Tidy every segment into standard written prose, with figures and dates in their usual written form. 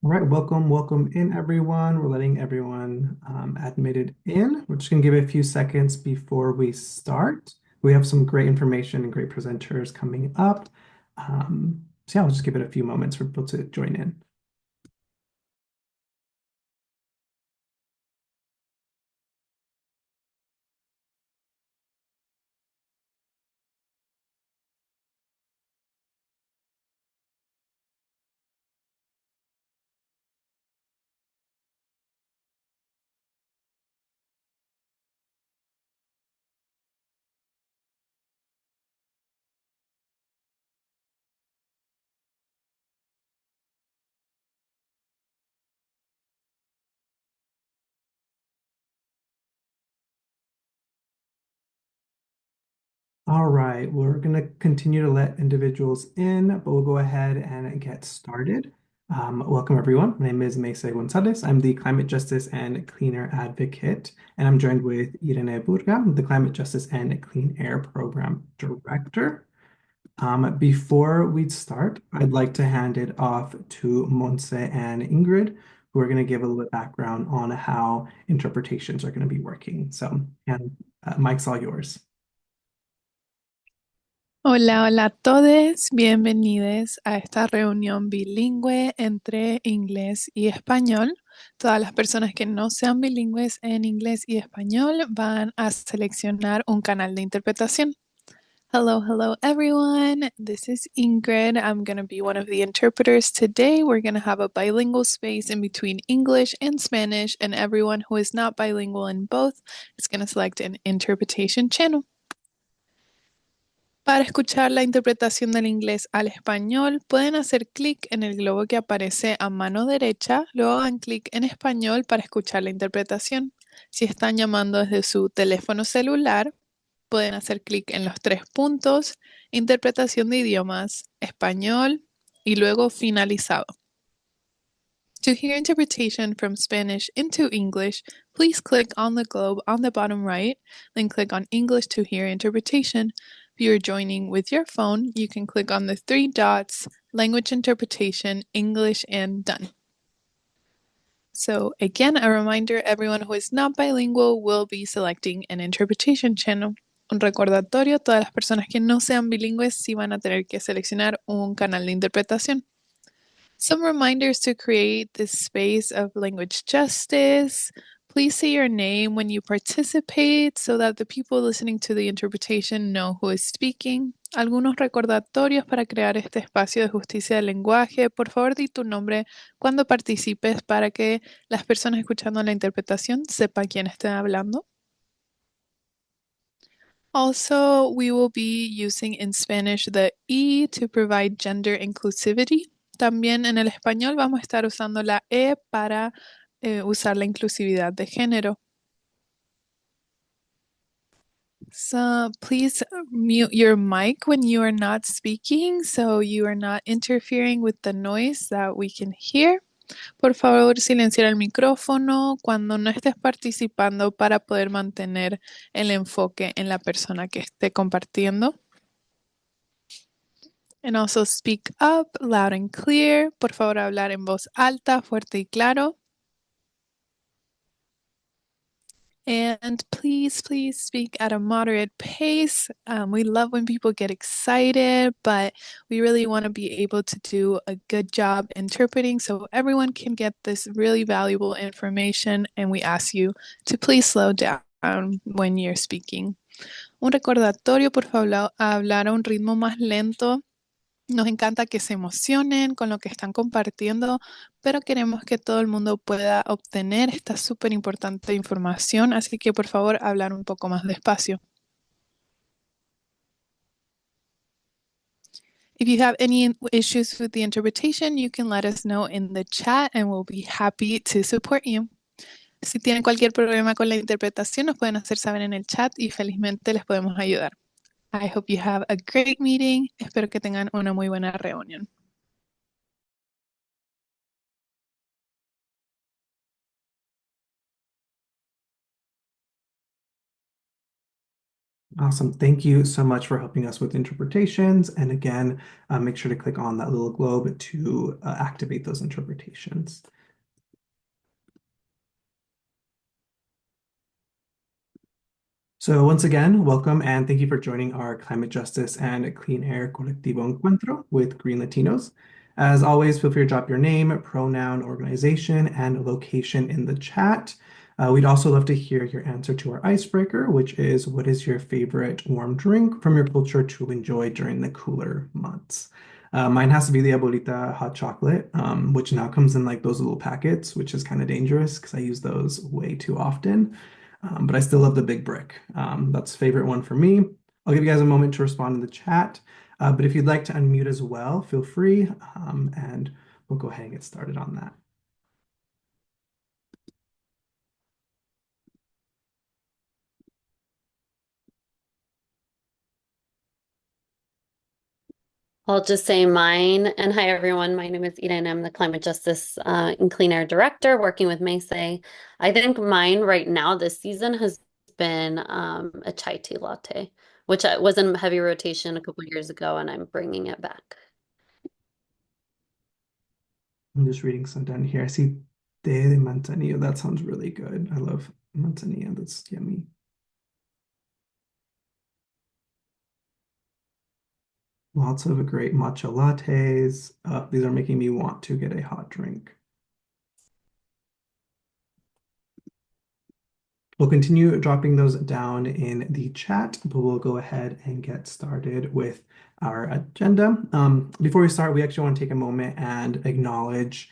All right, welcome in everyone. We're letting everyone admitted in. We're just gonna give it a few seconds before we start. We have some great information and great presenters coming up. So yeah, I'll just give it a few moments for people to join in. All right, we're going to continue to let individuals in, but we'll go ahead and get started. Welcome, everyone. My name is Meise Gonzalez. I'm the Climate Justice and Clean Air Advocate, and I'm joined with Irene Burga, the Climate Justice and Clean Air Program Director. Before we start, I'd like to hand it off to Monse and Ingrid, who are going to give a little bit background on how interpretations are going to be working. So, and Mike's all yours. Hola, hola a todos, bienvenidos a esta reunión bilingüe entre inglés y español. Todas las personas que no sean bilingües en inglés y español van a seleccionar un canal de interpretación. Hello, hello everyone. This is Ingrid. I'm going to be one of the interpreters today. We're going to have a bilingual space in between English and Spanish, and everyone who is not bilingual in both is going to select an interpretation channel. Para escuchar la interpretación del inglés al español, pueden hacer clic en el globo que aparece a mano derecha, luego hagan clic en español para escuchar la interpretación. Si están llamando desde su teléfono celular, pueden hacer clic en los tres puntos, interpretación de idiomas, español y luego finalizado. To hear interpretation from Spanish into English, please click on the globe on the bottom right, then click on English to hear interpretation. If you are joining with your phone, you can click on the three dots, language interpretation, English, and done. So again, a reminder, everyone who is not bilingual will be selecting an interpretation channel. Un recordatorio, todas las personas que no sean bilingües sí van a tener que seleccionar un canal de interpretación. Some reminders to create this space of language justice. Please say your name when you participate so that the people listening to the interpretation know who is speaking. Algunos recordatorios para crear este espacio de justicia del lenguaje. Por favor, di tu nombre cuando participes para que las personas escuchando la interpretación sepan quién está hablando. Also, we will be using in Spanish the E to provide gender inclusivity. También en el español vamos a estar usando la E para usar la inclusividad de género. So please mute your mic when you are not speaking so you are not interfering with the noise that we can hear. Por favor, silenciar el micrófono cuando no estés participando para poder mantener el enfoque en la persona que esté compartiendo. And also speak up loud and clear. Por favor, hablar en voz alta, fuerte y claro. And please speak at a moderate pace. We love when people get excited, but we really want to be able to do a good job interpreting so everyone can get this really valuable information. And we ask you to please slow down when you're speaking. Un recordatorio, por favor, hablar a un ritmo más lento. Nos encanta que se emocionen con lo que están compartiendo, pero queremos que todo el mundo pueda obtener esta súper importante información, así que por favor hablar un poco más despacio. If you have any issues with the interpretation, you can let us know in the chat and we'll be happy to support you. Si tienen cualquier problema con la interpretación, nos pueden hacer saber en el chat y felizmente les podemos ayudar. I hope you have a great meeting. Espero que tengan una muy buena reunión. Awesome. Thank you so much for helping us with interpretations. And again, make sure to click on that little globe to activate those interpretations. So once again, welcome and thank you for joining our Climate Justice and Clean Air Colectivo Encuentro with Green Latinos. As always, feel free to drop your name, pronoun, organization, and location in the chat. We'd also love to hear your answer to our icebreaker, which is what is your favorite warm drink from your culture to enjoy during the cooler months? Mine has to be the Abuelita hot chocolate, which now comes in like those little packets, which is kind of dangerous because I use those way too often. But I still love the big brick. That's favorite one for me. I'll give you guys a moment to respond in the chat. But if you'd like to unmute as well, feel free, and we'll go ahead and get started on that. I'll just say mine. And hi, everyone. My name is Eden. I'm the Climate Justice and Clean Air Director working with Maysay. I think mine right now this season has been a chai tea latte, which was in heavy rotation a couple years ago, and I'm bringing it back. I'm just reading some down here. I see té de manzanillo. That sounds really good. I love manzanillo. That's yummy. Lots of great matcha lattes. These are making me want to get a hot drink. We'll continue dropping those down in the chat, but we'll go ahead and get started with our agenda. Before we start, we actually want to take a moment and acknowledge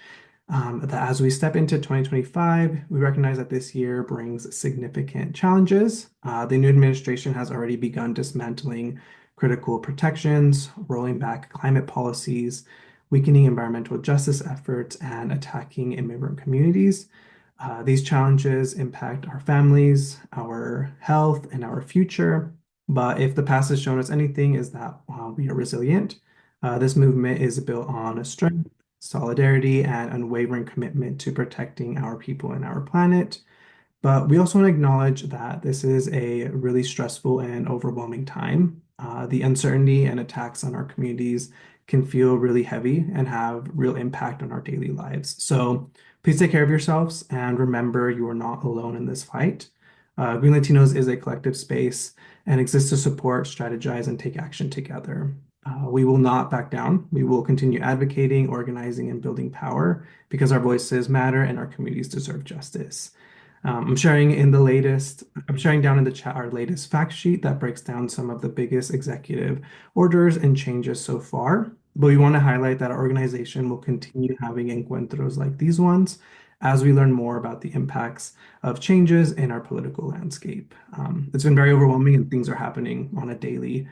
that as we step into 2025, we recognize that this year brings significant challenges. The new administration has already begun dismantling critical protections, rolling back climate policies, weakening environmental justice efforts, and attacking immigrant communities. These challenges impact our families, our health, and our future. But if the past has shown us anything, is that we are resilient. This movement is built on a strength, solidarity, and unwavering commitment to protecting our people and our planet. But we also want to acknowledge that this is a really stressful and overwhelming time. The uncertainty and attacks on our communities can feel really heavy and have real impact on our daily lives. So please take care of yourselves and remember you are not alone in this fight. Green Latinos is a collective space and exists to support, strategize, and take action together. We will not back down. We will continue advocating, organizing, and building power because our voices matter and our communities deserve justice. I'm sharing down in the chat our latest fact sheet that breaks down some of the biggest executive orders and changes so far. But we want to highlight that our organization will continue having encuentros like these ones as we learn more about the impacts of changes in our political landscape. It's been very overwhelming and things are happening on a daily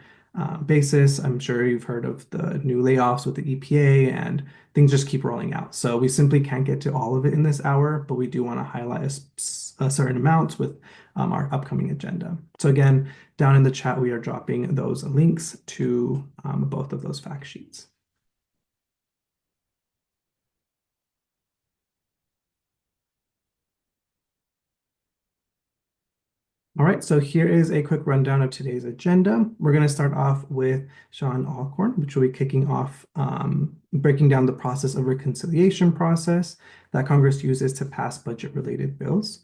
basis. I'm sure you've heard of the new layoffs with the EPA and things just keep rolling out. So we simply can't get to all of it in this hour, but we do want to highlight a certain amounts with our upcoming agenda. So again, down in the chat, we are dropping those links to both of those fact sheets. All right, so here is a quick rundown of today's agenda. We're going to start off with Sean Alcorn, which will be kicking off breaking down the process of reconciliation process that Congress uses to pass budget-related bills.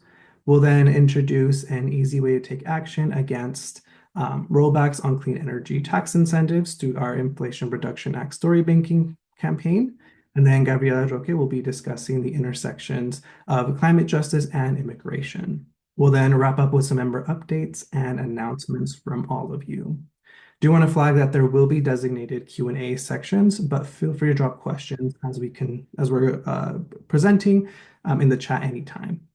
We'll then introduce an easy way to take action against rollbacks on clean energy tax incentives through our Inflation Reduction Act story banking campaign. And then Gabriela Roque will be discussing the intersections of climate justice and immigration. We'll then wrap up with some member updates and announcements from all of you. Do want to flag that there will be designated Q&A sections, but feel free to drop questions as we're presenting in the chat anytime.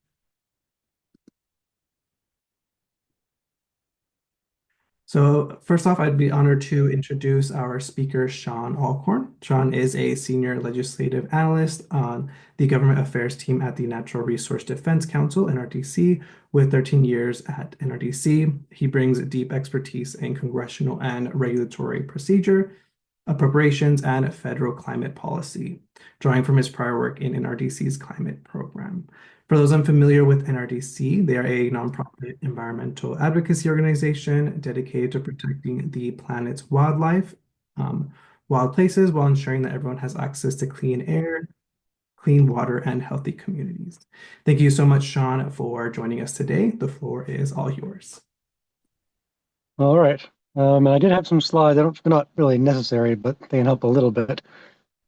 So first off, I'd be honored to introduce our speaker, Sean Alcorn. Sean is a senior legislative analyst on the government affairs team at the Natural Resource Defense Council, NRDC, with 13 years at NRDC. He brings deep expertise in congressional and regulatory procedure. appropriations, and federal climate policy, drawing from his prior work in NRDC's climate program. For those unfamiliar with NRDC, they are a nonprofit environmental advocacy organization dedicated to protecting the planet's wildlife, wild places, while ensuring that everyone has access to clean air, clean water, and healthy communities. Thank you so much, Sean, for joining us today. The floor is all yours. All right. I did have some slides. They're not really necessary, but they can help a little bit.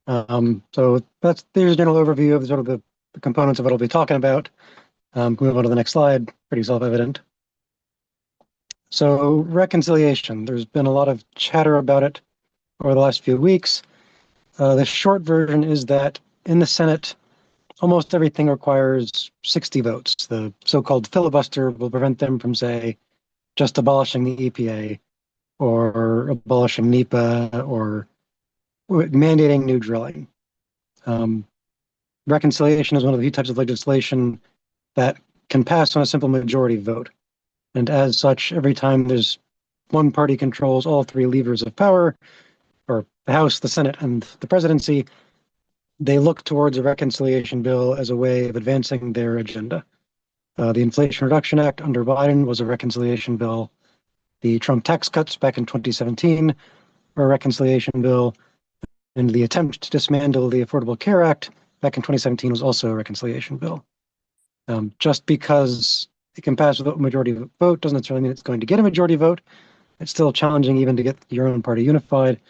So there's a general overview of sort of the components of what I'll be talking about. Can we move on to the next slide? Pretty self-evident. So reconciliation, there's been a lot of chatter about it over the last few weeks. The short version is that in the Senate, almost everything requires 60 votes. The so-called filibuster will prevent them from, say, just abolishing the EPA or abolishing NEPA or mandating new drilling. Reconciliation is one of the few types of legislation that can pass on a simple majority vote. And as such, every time there's one party controls all three levers of power, or the House, the Senate, and the presidency, they look towards a reconciliation bill as a way of advancing their agenda. The Inflation Reduction Act under Biden was a reconciliation bill. The Trump tax cuts back in 2017 were a reconciliation bill. And the attempt to dismantle the Affordable Care Act back in 2017 was also a reconciliation bill. Just because it can pass with a majority vote doesn't necessarily mean it's going to get a majority vote. It's still challenging even to get your own party unified,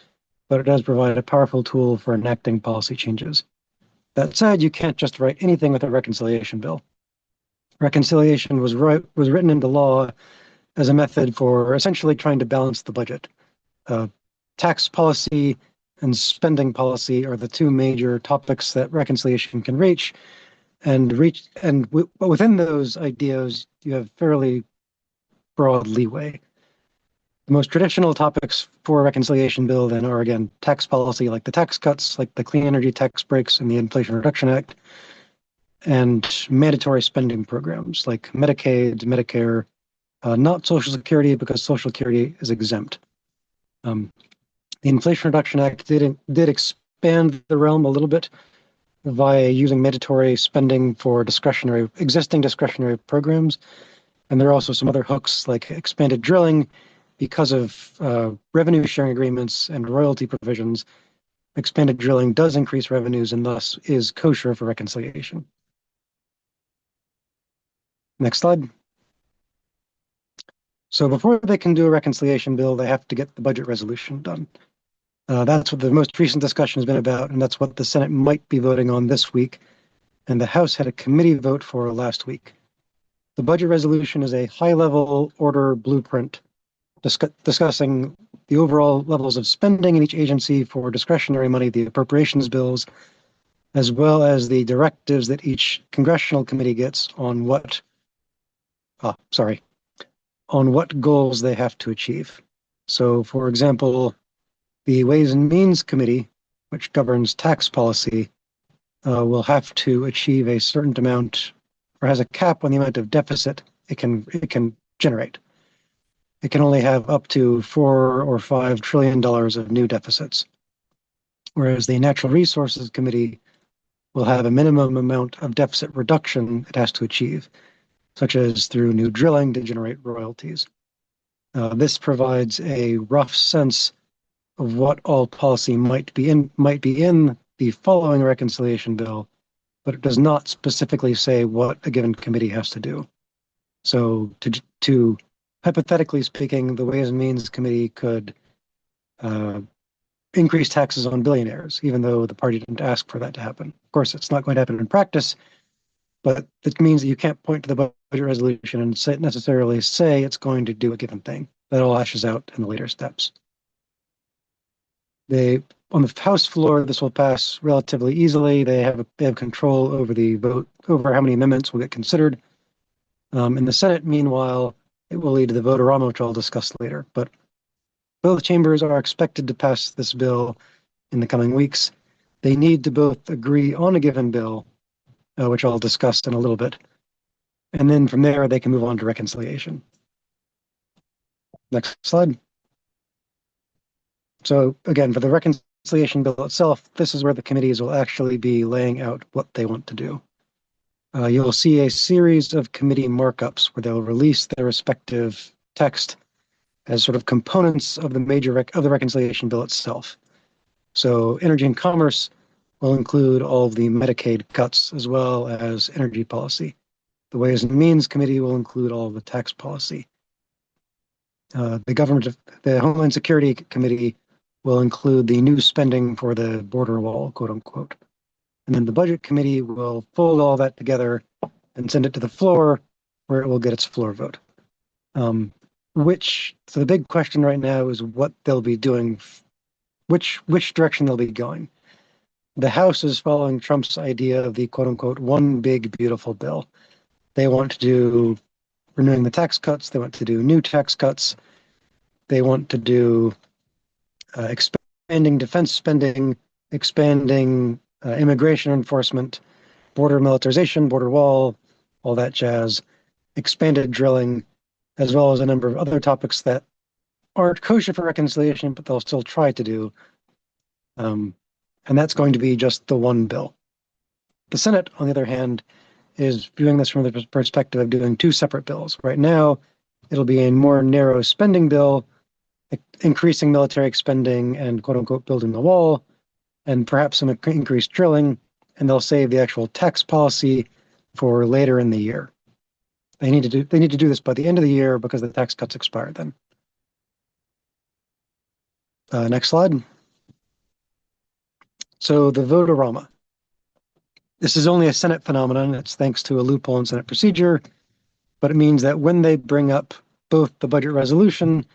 but it does provide a powerful tool for enacting policy changes. That said, you can't just write anything with a reconciliation bill. Reconciliation was written into law as a method for essentially trying to balance the budget. Tax policy and spending policy are the two major topics that reconciliation can reach. But within those ideas, you have fairly broad leeway. The most traditional topics for a reconciliation bill then are, again, tax policy, like the tax cuts, like the clean energy tax breaks and the Inflation Reduction Act, and mandatory spending programs like Medicaid, Medicare, not Social Security, because Social Security is exempt. The Inflation Reduction Act did expand the realm a little bit via using mandatory spending for existing discretionary programs. And there are also some other hooks like expanded drilling because of revenue sharing agreements and royalty provisions. Expanded drilling does increase revenues and thus is kosher for reconciliation. Next slide. So before they can do a reconciliation bill, they have to get the budget resolution done. That's what the most recent discussion has been about, and that's what the Senate might be voting on this week, and the House had a committee vote for last week. The budget resolution is a high-level order blueprint discussing the overall levels of spending in each agency for discretionary money, the appropriations bills, as well as the directives that each congressional committee gets on what goals they have to achieve. So, for example, the Ways and Means Committee, which governs tax policy, will have to achieve a certain amount, or has a cap on the amount of deficit it can generate. It can only have up to $4 or $5 trillion of new deficits, whereas the Natural Resources Committee will have a minimum amount of deficit reduction it has to achieve, such as through new drilling to generate royalties. This provides a rough sense of what all policy might be in the following reconciliation bill, but it does not specifically say what a given committee has to do. So to hypothetically speaking, the Ways and Means Committee could increase taxes on billionaires, even though the party didn't ask for that to happen. Of course, it's not going to happen in practice, but it means that you can't point to the budget resolution and necessarily say it's going to do a given thing. That all hashes out in the later steps. On the House floor, this will pass relatively easily. They have control over the vote, over how many amendments will get considered. In the Senate, meanwhile, it will lead to the vote-a-rama, which I'll discuss later. But both chambers are expected to pass this bill in the coming weeks. They need to both agree on a given bill, which I'll discuss in a little bit. And then from there, they can move on to reconciliation. Next slide. So again, for the reconciliation bill itself, this is where the committees will actually be laying out what they want to do. You'll see a series of committee markups where they'll release their respective text as sort of components of the of the reconciliation bill itself. So Energy and Commerce will include all of the Medicaid cuts as well as energy policy. The Ways and Means Committee will include all of the tax policy. The Homeland Security Committee will include the new spending for the border wall, quote unquote. And then the Budget Committee will fold all that together and send it to the floor where it will get its floor vote. So the big question right now is what they'll be doing, which direction they'll be going. The House is following Trump's idea of the quote unquote one big beautiful bill. They want to do renewing the tax cuts. They want to do new tax cuts. They want to do expanding defense spending, expanding immigration enforcement, border militarization, border wall, all that jazz, expanded drilling, as well as a number of other topics that aren't kosher for reconciliation, but they'll still try to do. And that's going to be just the one bill. The Senate, on the other hand, is viewing this from the perspective of doing two separate bills. Right now, it'll be a more narrow spending bill, increasing military spending and quote unquote building the wall, and perhaps some increased drilling, and they'll save the actual tax policy for later in the year. They need to do this by the end of the year because the tax cuts expire then. Next slide. So the vote-a-rama. This is only a Senate phenomenon. It's thanks to a loophole in Senate procedure, but it means that when they bring up both the budget resolution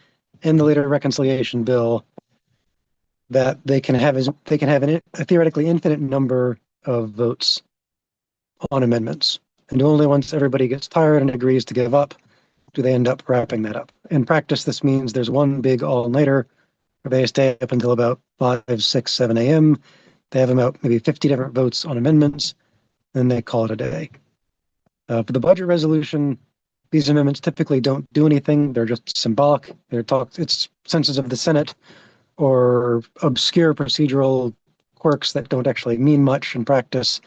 and the later reconciliation bill, that they can have a theoretically infinite number of votes on amendments. And only once everybody gets tired and agrees to give up do they end up wrapping that up. In practice, this means there's one big all-nighter where they stay up until about 5, 6, 7 a.m. They have about maybe 50 different votes on amendments, and they call it a day. For the budget resolution, these amendments typically don't do anything. They're just symbolic. It's senses of the Senate or obscure procedural quirks that don't actually mean much in practice.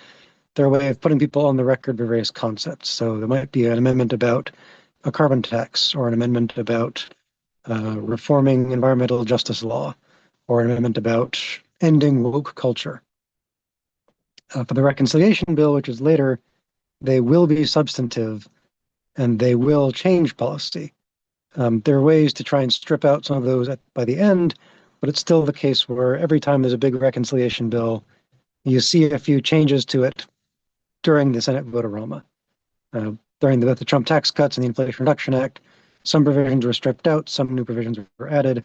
They're a way of putting people on the record for various concepts. So there might be an amendment about a carbon tax, or an amendment about reforming environmental justice law, or an amendment about ending woke culture. For the reconciliation bill, which is later, they will be substantive and they will change policy. There are ways to try and strip out some of those by the end, but it's still the case where every time there's a big reconciliation bill, you see a few changes to it during the Senate vote-a-rama. During the Trump tax cuts and the Inflation Reduction Act, some provisions were stripped out, some new provisions were added,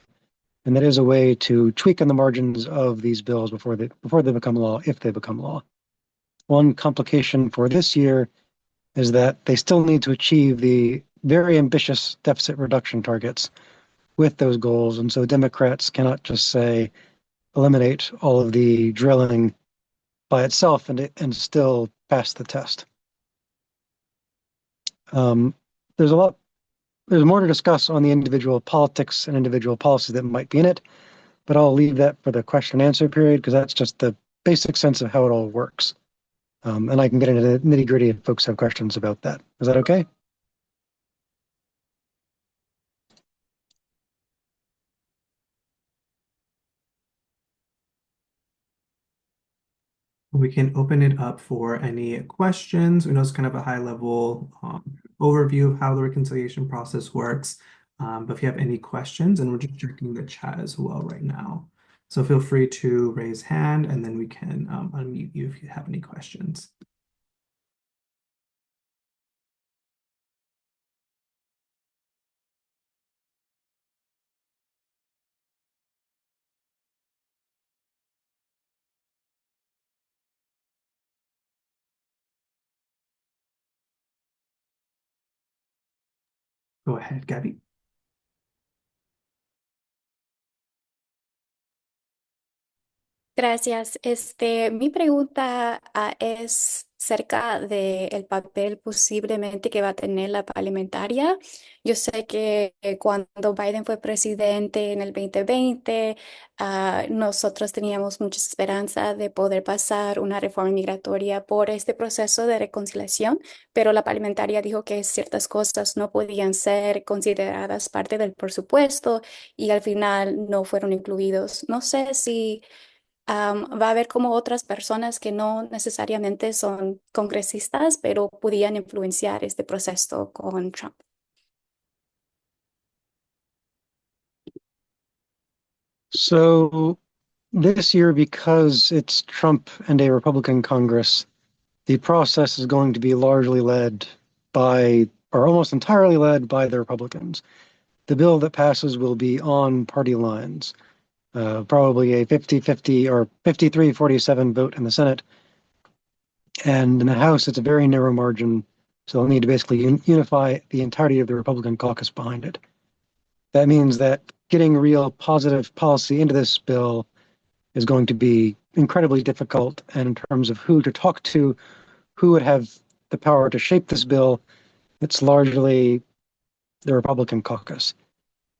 and that is a way to tweak on the margins of these bills before they become law, if they become law. One complication for this year is that they still need to achieve the very ambitious deficit reduction targets with those goals, and so Democrats cannot just say eliminate all of the drilling by itself and still pass the test. There's more to discuss on the individual politics and individual policies that might be in it, but I'll leave that for the question and answer period because that's just the basic sense of how it all works. And I can get into the nitty gritty if folks have questions about that. Is that okay? We can open it up for any questions. We know it's kind of a high level overview of how the reconciliation process works. But if you have any questions, and we're just checking the chat as well right now. So feel free to raise hand and then we can unmute you if you have any questions. Go ahead, Gabby. Gracias. Mi pregunta es cerca del papel posiblemente que va a tener la parlamentaria. Yo sé que cuando Biden fue presidente en el 2020, nosotros teníamos mucha esperanza de poder pasar una reforma migratoria por este proceso de reconciliación, pero la parlamentaria dijo que ciertas cosas no podían ser consideradas parte del presupuesto y al final no fueron incluidos. No sé si va a haber como otras personas que no necesariamente son congresistas, pero podían influenciar este proceso con Trump. So this year, because it's Trump and a Republican Congress, the process is going to be largely led by, or almost entirely led by the Republicans. The bill that passes will be on party lines, probably a 50-50 or 53-47 vote in the Senate. And in the House, it's a very narrow margin, so they'll need to basically unify the entirety of the Republican caucus behind it. That means that getting real positive policy into this bill is going to be incredibly difficult. And in terms of who to talk to, who would have the power to shape this bill, it's largely the Republican caucus.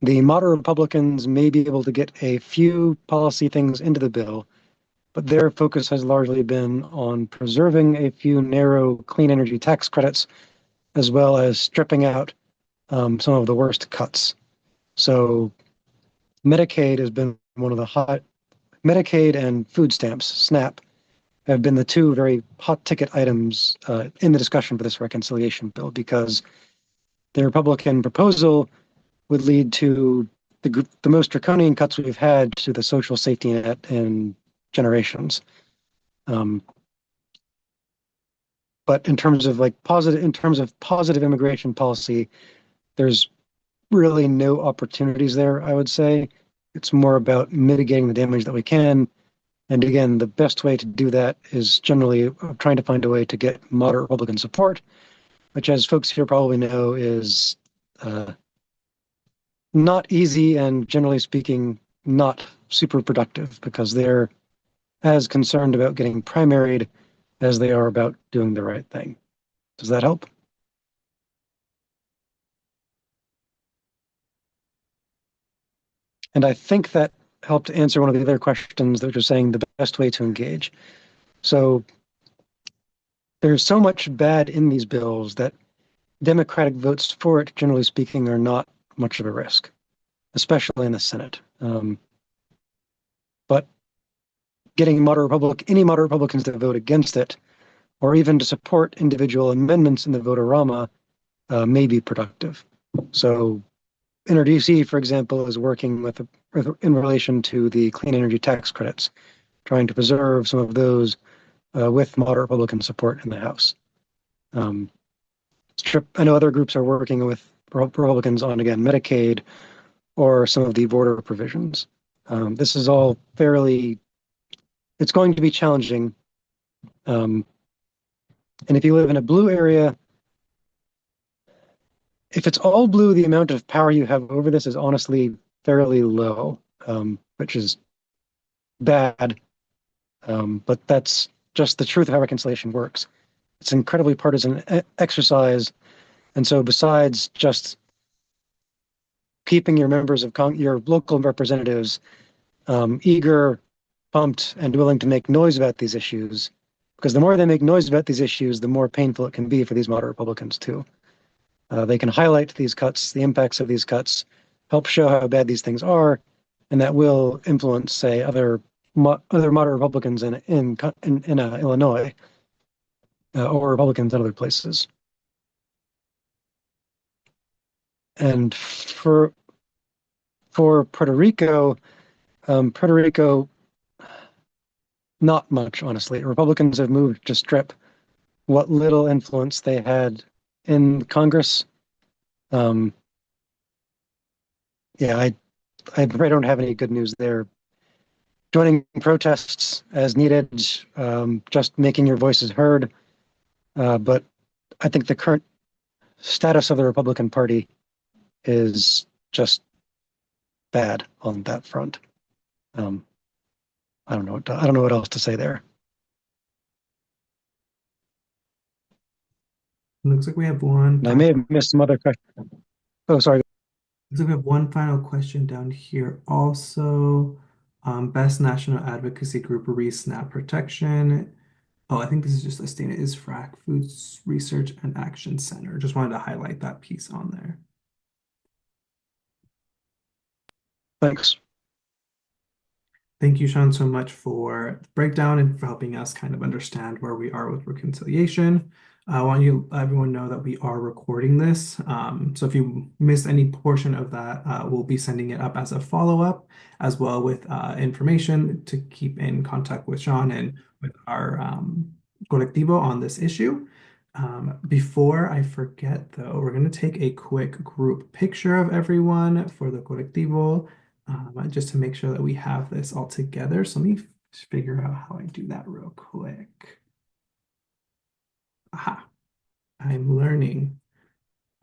The moderate Republicans may be able to get a few policy things into the bill, but their focus has largely been on preserving a few narrow clean energy tax credits, as well as stripping out some of the worst cuts. So Medicaid has been one of the hot, Medicaid and food stamps, SNAP, have been the two very hot ticket items in the discussion for this reconciliation bill, because the Republican proposal would lead to the most draconian cuts we've had to the social safety net in generations. But in terms of positive immigration policy, there's really no opportunities there, I would say. It's more about mitigating the damage that we can. And again, the best way to do that is generally trying to find a way to get moderate Republican support, which, as folks here probably know, is not easy and, generally speaking, not super productive, because they're as concerned about getting primaried as they are about doing the right thing. Does that help? And I think that helped answer one of the other questions that you're saying the best way to engage. So there's so much bad in these bills that Democratic votes for it, generally speaking, are not much of a risk, especially in the Senate. But getting any moderate Republicans to vote against it, or even to support individual amendments in the vote-a-rama, may be productive. So InterDC, for example, is working in relation to the clean energy tax credits, trying to preserve some of those with moderate Republican support in the House. I know other groups are working with Republicans on, again, Medicaid or some of the border provisions. This is all it's going to be challenging. And if you live in a blue area, if it's all blue, the amount of power you have over this is honestly fairly low, which is bad. But that's just the truth of how reconciliation works. It's an incredibly partisan exercise. And so besides just keeping your members of your local representatives eager, pumped, and willing to make noise about these issues, because the more they make noise about these issues, the more painful it can be for these moderate Republicans too. They can highlight these cuts, the impacts of these cuts, help show how bad these things are, and that will influence, say, other moderate Republicans in Illinois or Republicans in other places. And for Puerto Rico, not much, honestly. Republicans have moved to strip what little influence they had in Congress. Yeah, I don't have any good news there. Joining protests as needed, just making your voices heard. But I think the current status of the Republican Party is just bad on that front. I don't know what else to say there. Looks like we have one And I may have missed some other questions. Oh, sorry. looks like we have one final question down here also. Best National Advocacy Group re-SNAP protection. Oh, I think this is just listing it is FRAC, Foods Research and Action Center. Just wanted to highlight that piece on there. Thanks. Thank you, Sean, so much for the breakdown and for helping us kind of understand where we are with reconciliation. I want you everyone know that we are recording this. So if you missed any portion of that, we'll be sending it up as a follow-up, as well with information to keep in contact with Sean and with our colectivo on this issue. Before I forget, though, we're going to take a quick group picture of everyone for the colectivo. Just to make sure that we have this all together. So let me figure out how I do that real quick. Aha, I'm learning.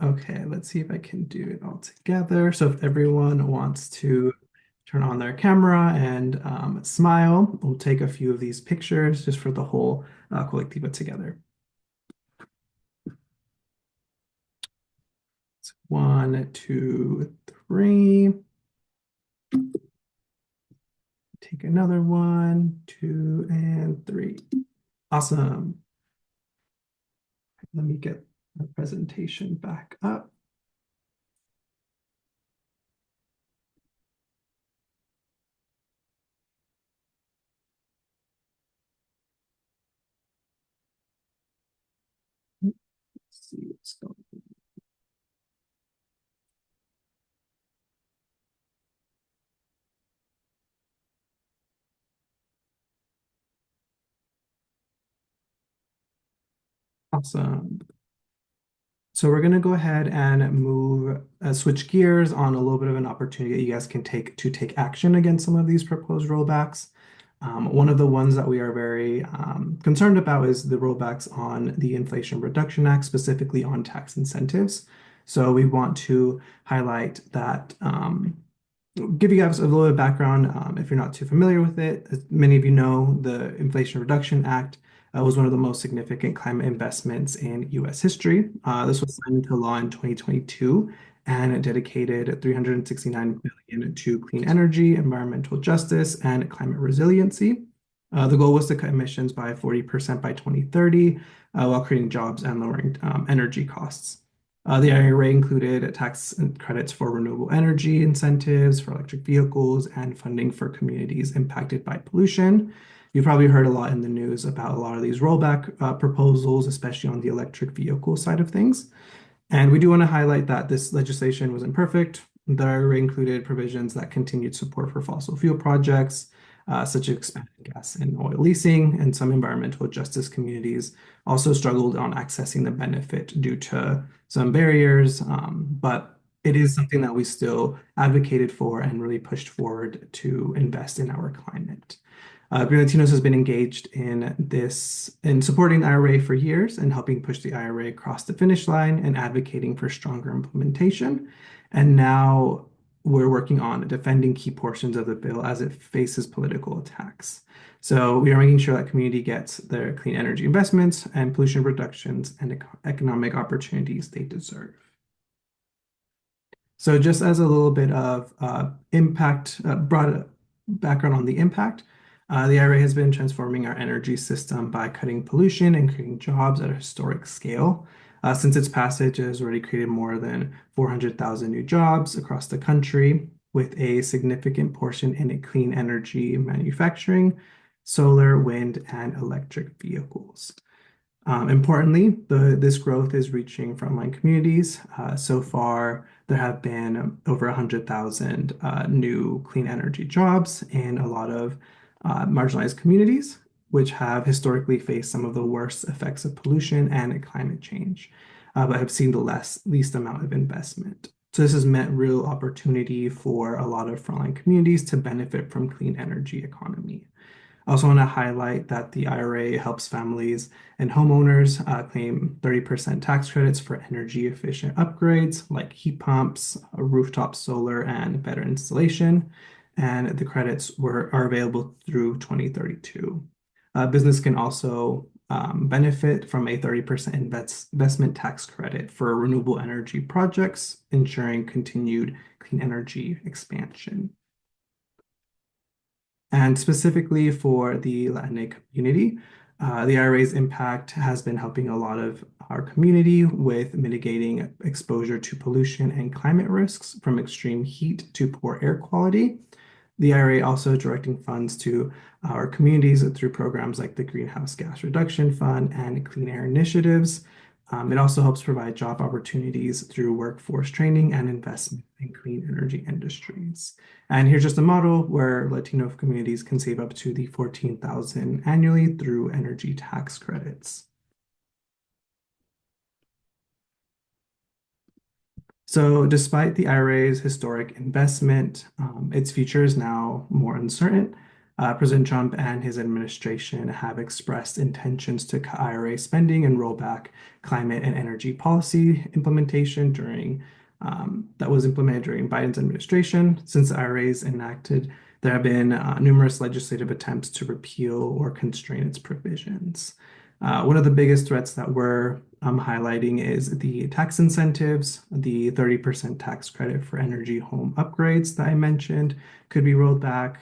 Okay, let's see if I can do it all together. So if everyone wants to turn on their camera and smile, we'll take a few of these pictures just for the whole collectiva together. So 1, 2, 3. Take another 1, 2, and 3. Awesome. Let me get the presentation back up. Let's see what's going on. Awesome. So we're going to go ahead and move, switch gears on a little bit of an opportunity that you guys can take to take action against some of these proposed rollbacks. One of the ones that we are very concerned about is the rollbacks on the Inflation Reduction Act, specifically on tax incentives. So we want to highlight that, give you guys a little bit of background if you're not too familiar with it. As many of you know, the Inflation Reduction Act was one of the most significant climate investments in U.S. history. This was signed into law in 2022 and it dedicated 369 billion to clean energy, environmental justice, and climate resiliency. The goal was to cut emissions by 40% by 2030, while creating jobs and lowering energy costs. The IRA included tax credits for renewable energy incentives for electric vehicles and funding for communities impacted by pollution. You've probably heard a lot in the news about a lot of these rollback proposals, especially on the electric vehicle side of things. And we do want to highlight that this legislation wasn't perfect. The IRA included provisions that continued support for fossil fuel projects, such as expanded gas and oil leasing, and some environmental justice communities also struggled on accessing the benefit due to some barriers. But it is something that we still advocated for and really pushed forward to invest in our climate. Green Latinos has been engaged in supporting the IRA for years and helping push the IRA across the finish line and advocating for stronger implementation. And now we're working on defending key portions of the bill as it faces political attacks. So we are making sure that community gets their clean energy investments and pollution reductions and economic opportunities they deserve. So just as a little bit of broad background on the impact, the IRA has been transforming our energy system by cutting pollution and creating jobs at a historic scale. Since its passage, it has already created more than 400,000 new jobs across the country, with a significant portion in clean energy manufacturing, solar, wind, and electric vehicles. Importantly, this growth is reaching frontline communities. So far, there have been over 100,000 new clean energy jobs in a lot of marginalized communities, which have historically faced some of the worst effects of pollution and climate change, but have seen the least amount of investment. So this has meant real opportunity for a lot of frontline communities to benefit from clean energy economy. I also want to highlight that the IRA helps families and homeowners claim 30% tax credits for energy efficient upgrades like heat pumps, rooftop solar, and better installation. And the credits are available through 2032. Business can also benefit from a 30% investment tax credit for renewable energy projects, ensuring continued clean energy expansion. And specifically for the Latinx community, the IRA's impact has been helping a lot of our community with mitigating exposure to pollution and climate risks from extreme heat to poor air quality. The IRA also directing funds to our communities through programs like the Greenhouse Gas Reduction Fund and Clean Air Initiatives. It also helps provide job opportunities through workforce training and investment in clean energy industries. And here's just a model where Latino communities can save up to the $14,000 annually through energy tax credits. So despite the IRA's historic investment, its future is now more uncertain. President Trump and his administration have expressed intentions to cut IRA spending and roll back climate and energy policy implementation that was implemented during Biden's administration. Since the IRA is enacted, there have been numerous legislative attempts to repeal or constrain its provisions. One of the biggest threats that we're highlighting is the tax incentives. The 30% tax credit for energy home upgrades that I mentioned could be rolled back.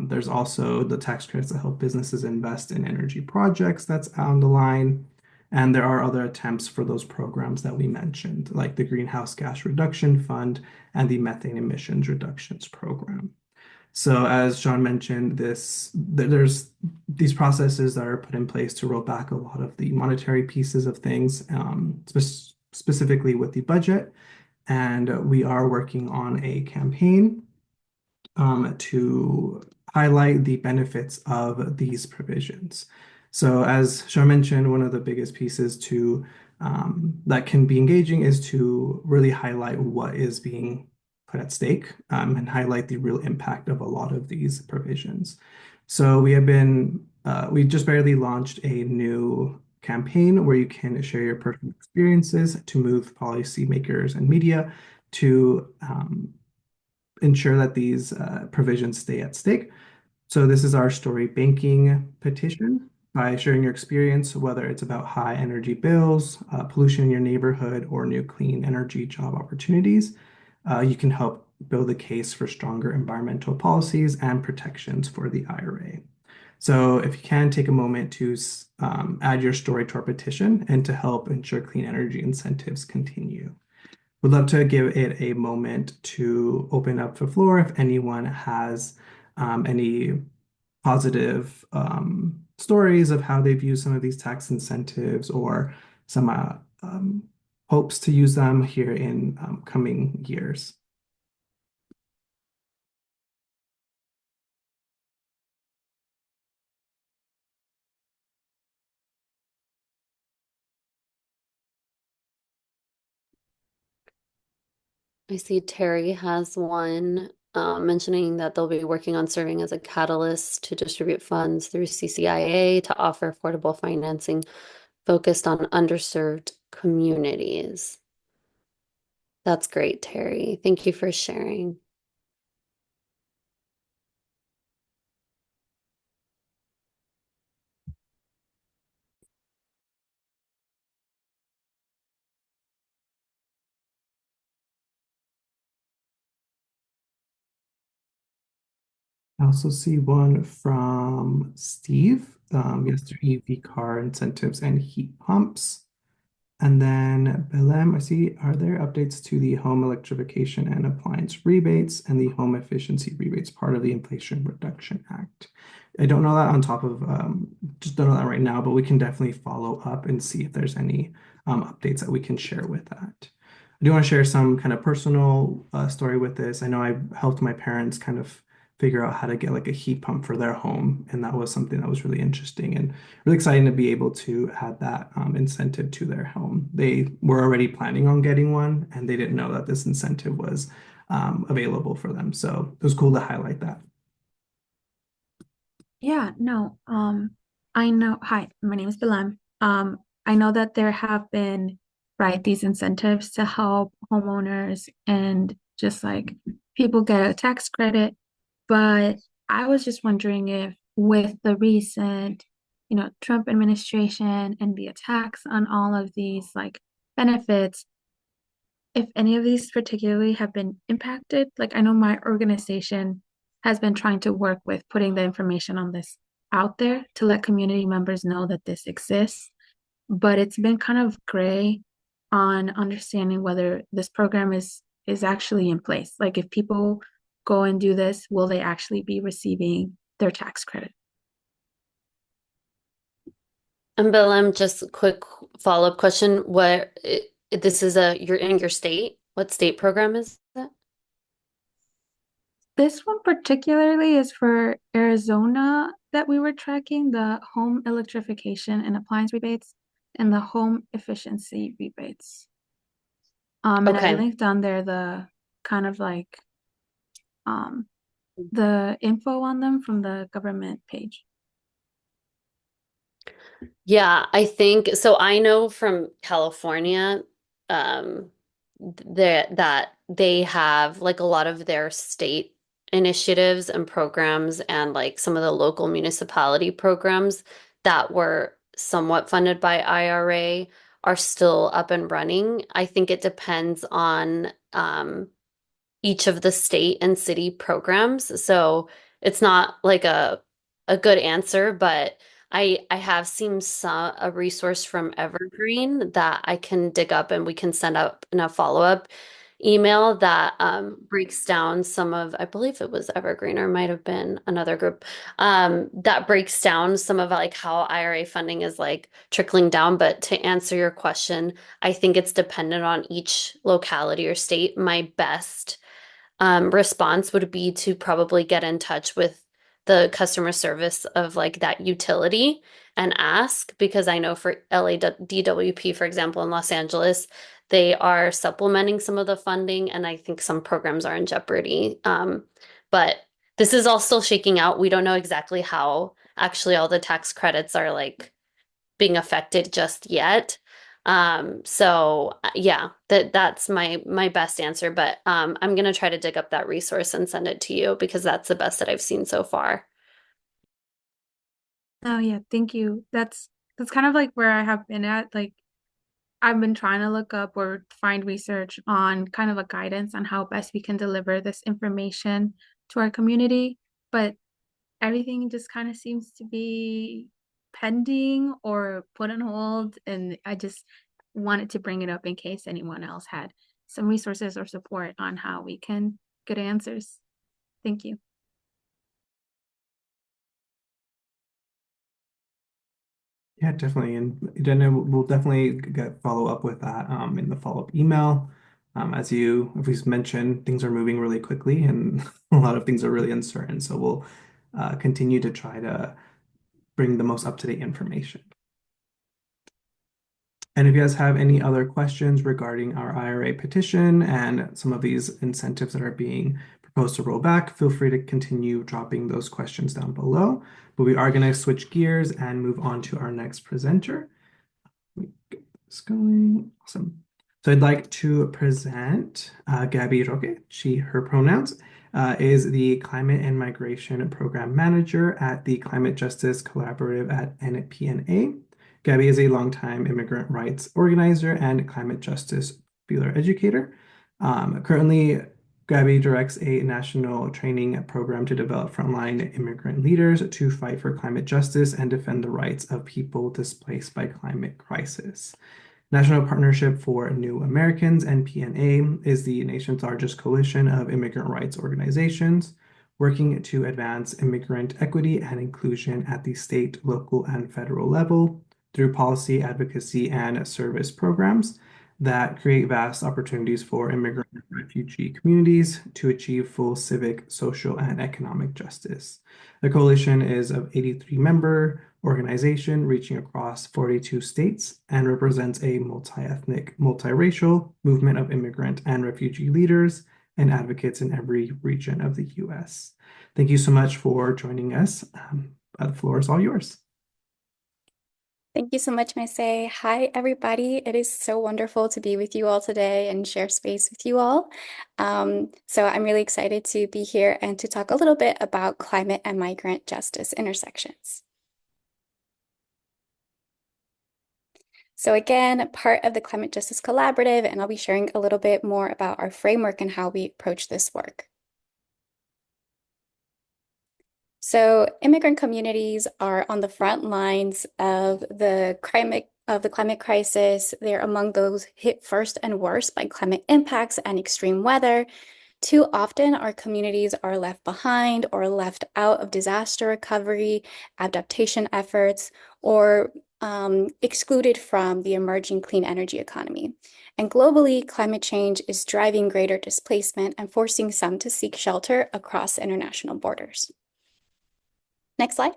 There's also the tax credits that help businesses invest in energy projects that's on the line. And there are other attempts for those programs that we mentioned, like the Greenhouse Gas Reduction Fund and the Methane Emissions Reductions Program. So as Sean mentioned, there's these processes that are put in place to roll back a lot of the monetary pieces of things, specifically with the budget. And we are working on a campaign to highlight the benefits of these provisions. So as Sean mentioned, one of the biggest pieces that can be engaging is to really highlight what is being put at stake and highlight the real impact of a lot of these provisions. So we just barely launched a new campaign where you can share your personal experiences to move policymakers and media to ensure that these provisions stay at stake. So this is our story banking petition. By sharing your experience, whether it's about high energy bills, pollution in your neighborhood, or new clean energy job opportunities, you can help build a case for stronger environmental policies and protections for the IRA. So if you can take a moment to add your story to our petition and to help ensure clean energy incentives continue. We'd love to give it a moment to open up the floor if anyone has any positive stories of how they've used some of these tax incentives or some hopes to use them here in coming years. I see Terry has one mentioning that they'll be working on serving as a catalyst to distribute funds through CCIA to offer affordable financing focused on underserved communities. That's great, Terry. Thank you for sharing. I also see one from Steve. Yes, their EV car incentives and heat pumps. And then Belém, I see, are there updates to the home electrification and appliance rebates and the home efficiency rebates part of the Inflation Reduction Act? I don't know that just don't know that right now, but we can definitely follow up and see if there's any updates that we can share with that. I do want to share some kind of personal story with this. I know I helped my parents kind of figure out how to get like a heat pump for their home, and that was something that was really interesting and really exciting to be able to add that incentive to their home. They were already planning on getting one, and they didn't know that this incentive was available for them. So it was cool to highlight that. Yeah, no, I know. Hi, my name is Belém. I know that there have been, right, these incentives to help homeowners and just like people get a tax credit. But I was just wondering if with the recent, Trump administration and the attacks on all of these like benefits, if any of these particularly have been impacted. Like I know my organization has been trying to work with putting the information on this out there to let community members know that this exists, but it's been kind of gray on understanding whether this program is actually in place. Like if people go and do this, will they actually be receiving their tax credit? And Bill, just a quick follow-up question. You're in your state? What state program is that? This one particularly is for Arizona that we were tracking, the home electrification and appliance rebates and the home efficiency rebates. And I Okay. linked on there the kind of like the info on them from the government page. Yeah, I think so. I know from California, that they have like a lot of their state initiatives and programs and like some of the local municipality programs that were somewhat funded by IRA are still up and running. I think it depends on each of the state and city programs. So it's not like a good answer, but I have seen a resource from Evergreen that I can dig up and we can send up in a follow-up email that breaks down some of, I believe it was Evergreen or might have been another group, that breaks down some of like how IRA funding is like trickling down. But to answer your question, I think it's dependent on each locality or state. My best response would be to probably get in touch with the customer service of like that utility and ask, because I know for LADWP, for example, in Los Angeles, they are supplementing some of the funding, and I think some programs are in jeopardy. But this is all still shaking out. We don't know exactly how actually all the tax credits are like being affected just yet. So yeah, that's my best answer, but I'm gonna try to dig up that resource and send it to you because that's the best that I've seen so far. Oh yeah, thank you. That's kind of like where I have been at. Like I've been trying to look up or find research on kind of a guidance on how best we can deliver this information to our community, but everything just kind of seems to be pending or put on hold. And I just wanted to bring it up in case anyone else had some resources or support on how we can get answers. Thank you. Yeah, definitely. And then we'll definitely follow up with that in the follow-up email. As we've mentioned, things are moving really quickly and a lot of things are really uncertain. So we'll continue to try to bring the most up-to-date information. And if you guys have any other questions regarding our IRA petition and some of these incentives that are being proposed to roll back, feel free to continue dropping those questions down below. But we are going to switch gears and move on to our next presenter. Let me get this going. Awesome. So I'd like to present Gabby Roque. Her pronouns, is the Climate and Migration Program Manager at the Climate Justice Collaborative at NPNA. Gabby is a longtime immigrant rights organizer and climate justice popular educator. Currently, Gabby directs a national training program to develop frontline immigrant leaders to fight for climate justice and defend the rights of people displaced by climate crisis. National Partnership for New Americans, NPNA, is the nation's largest coalition of immigrant rights organizations working to advance immigrant equity and inclusion at the state, local, and federal level through policy advocacy and service programs that create vast opportunities for immigrant and refugee communities to achieve full civic, social, and economic justice. The coalition is of 83-member organization reaching across 42 states and represents a multi-ethnic, multiracial movement of immigrant and refugee leaders and advocates in every region of the U.S. Thank you so much for joining us. The floor is all yours. Thank you so much, Maise. Hi, everybody. It is so wonderful to be with you all today and share space with you all. So I'm really excited to be here and to talk a little bit about climate and migrant justice intersections. So again, part of the Climate Justice Collaborative, and I'll be sharing a little bit more about our framework and how we approach this work. So immigrant communities are on the front lines of the climate crisis. They're among those hit first and worst by climate impacts and extreme weather. Too often, our communities are left behind or left out of disaster recovery, adaptation efforts, or excluded from the emerging clean energy economy. And globally, climate change is driving greater displacement and forcing some to seek shelter across international borders. Next slide.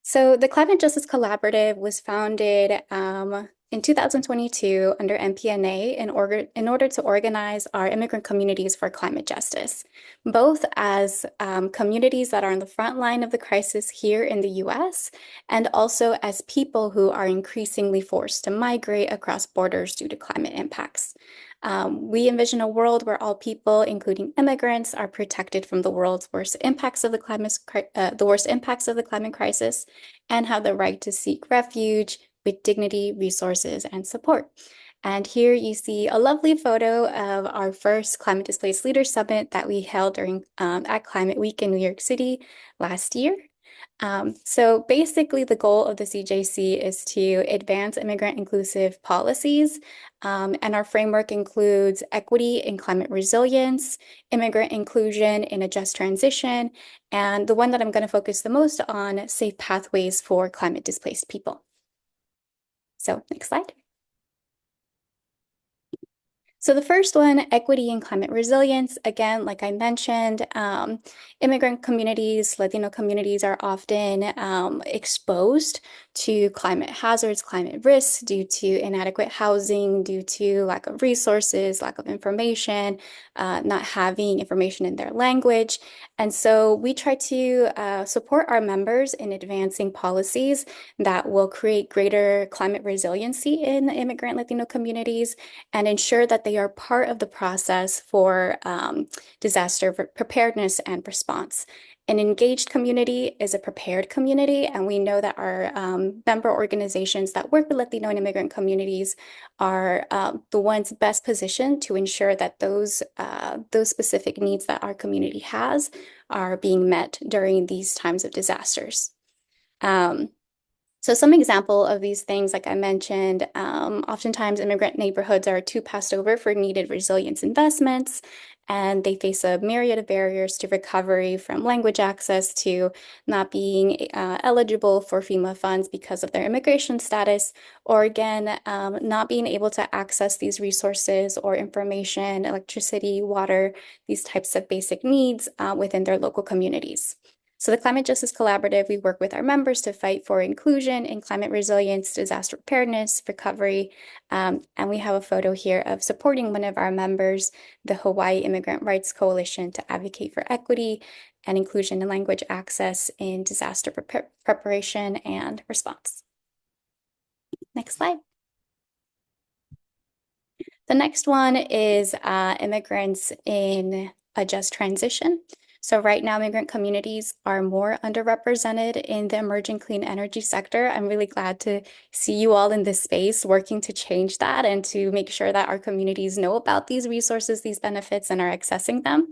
So the Climate Justice Collaborative was founded in 2022 under MPNA in order to organize our immigrant communities for climate justice, both as communities that are on the front line of the crisis here in the US, and also as people who are increasingly forced to migrate across borders due to climate impacts. We envision a world where all people, including immigrants, are protected from the world's worst impacts of the climate crisis, and have the right to seek refuge with dignity, resources, and support. And here you see a lovely photo of our first Climate Displaced Leaders Summit that we held during at Climate Week in New York City last year. So basically, the goal of the CJC is to advance immigrant inclusive policies, and our framework includes equity in climate resilience, immigrant inclusion in a just transition, and the one that I'm going to focus the most on, safe pathways for climate displaced people. So next slide. So the first one, equity and climate resilience. Again, like I mentioned, immigrant communities, Latino communities are often exposed to climate hazards, climate risks due to inadequate housing, due to lack of resources, lack of information, not having information in their language. And so we try to support our members in advancing policies that will create greater climate resiliency in the immigrant Latino communities and ensure that they are part of the process for disaster preparedness and response. An engaged community is a prepared community, and we know that our member organizations that work with Latino and immigrant communities are the ones best positioned to ensure that those specific needs that our community has are being met during these times of disasters. So some example of these things, like I mentioned, oftentimes immigrant neighborhoods are too passed over for needed resilience investments, and they face a myriad of barriers to recovery, from language access to not being eligible for FEMA funds because of their immigration status, or again, not being able to access these resources or information, electricity, water, these types of basic needs within their local communities. So the Climate Justice Collaborative, we work with our members to fight for inclusion in climate resilience, disaster preparedness, recovery, and we have a photo here of supporting one of our members, the Hawaii Immigrant Rights Coalition, to advocate for equity and inclusion in language access in disaster preparation and response. Next slide. The next one is immigrants in a just transition. So right now, immigrant communities are more underrepresented in the emerging clean energy sector. I'm really glad to see you all in this space working to change that and to make sure that our communities know about these resources, these benefits, and are accessing them.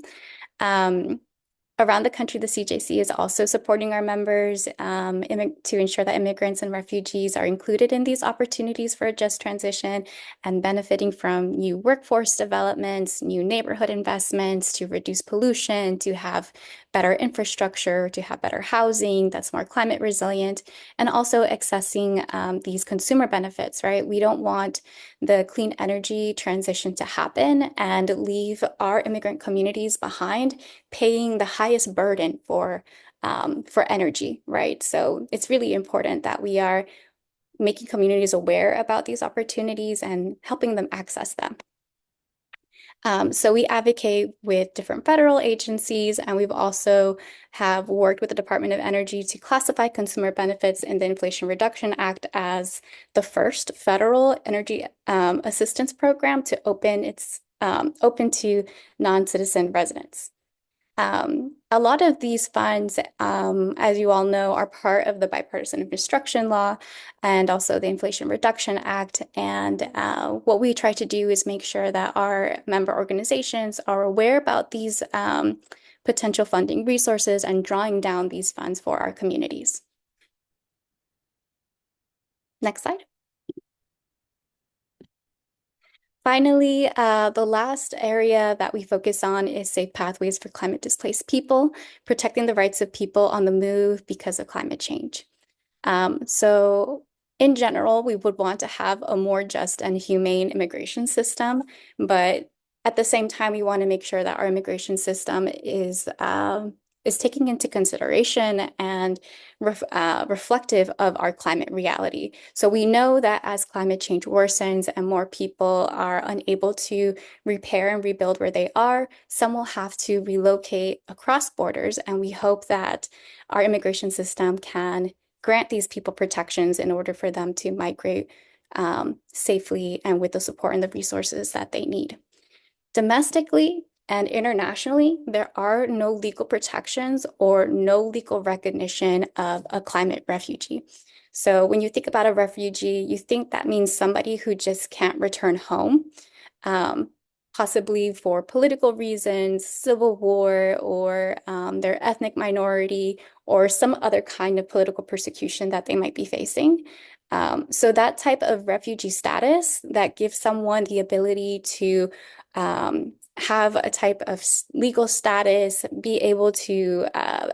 Around the country, the CJC is also supporting our members to ensure that immigrants and refugees are included in these opportunities for a just transition and benefiting from new workforce developments, new neighborhood investments to reduce pollution, to have better infrastructure, to have better housing that's more climate resilient, and also accessing these consumer benefits, right? We don't want the clean energy transition to happen and leave our immigrant communities behind paying the highest burden for energy, right? So it's really important that we are making communities aware about these opportunities and helping them access them. So we advocate with different federal agencies, and we've also have worked with the Department of Energy to classify consumer benefits in the Inflation Reduction Act as the first federal energy assistance program to open to non-citizen residents. A lot of these funds, as you all know, are part of the Bipartisan Infrastructure Law and also the Inflation Reduction Act. And what we try to do is make sure that our member organizations are aware about these potential funding resources and drawing down these funds for our communities. Next slide. Finally, the last area that we focus on is safe pathways for climate displaced people, protecting the rights of people on the move because of climate change. So in general, we would want to have a more just and humane immigration system, but at the same time, we want to make sure that our immigration system is taking into consideration and reflective of our climate reality. So we know that as climate change worsens and more people are unable to repair and rebuild where they are, some will have to relocate across borders, and we hope that our immigration system can grant these people protections in order for them to migrate safely and with the support and the resources that they need. Domestically and internationally, there are no legal protections or no legal recognition of a climate refugee. So when you think about a refugee, you think that means somebody who just can't return home, possibly for political reasons, civil war, or their ethnic minority, or some other kind of political persecution that they might be facing. So that type of refugee status that gives someone the ability to have a type of legal status, be able to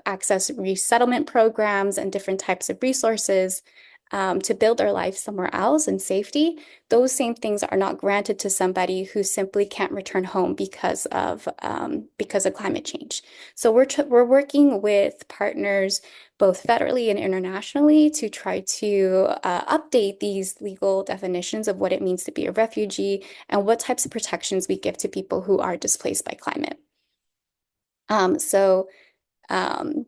access resettlement programs and different types of resources to build their life somewhere else in safety. Those same things are not granted to somebody who simply can't return home because of climate change. So we're working with partners both federally and internationally to try to update these legal definitions of what it means to be a refugee and what types of protections we give to people who are displaced by climate.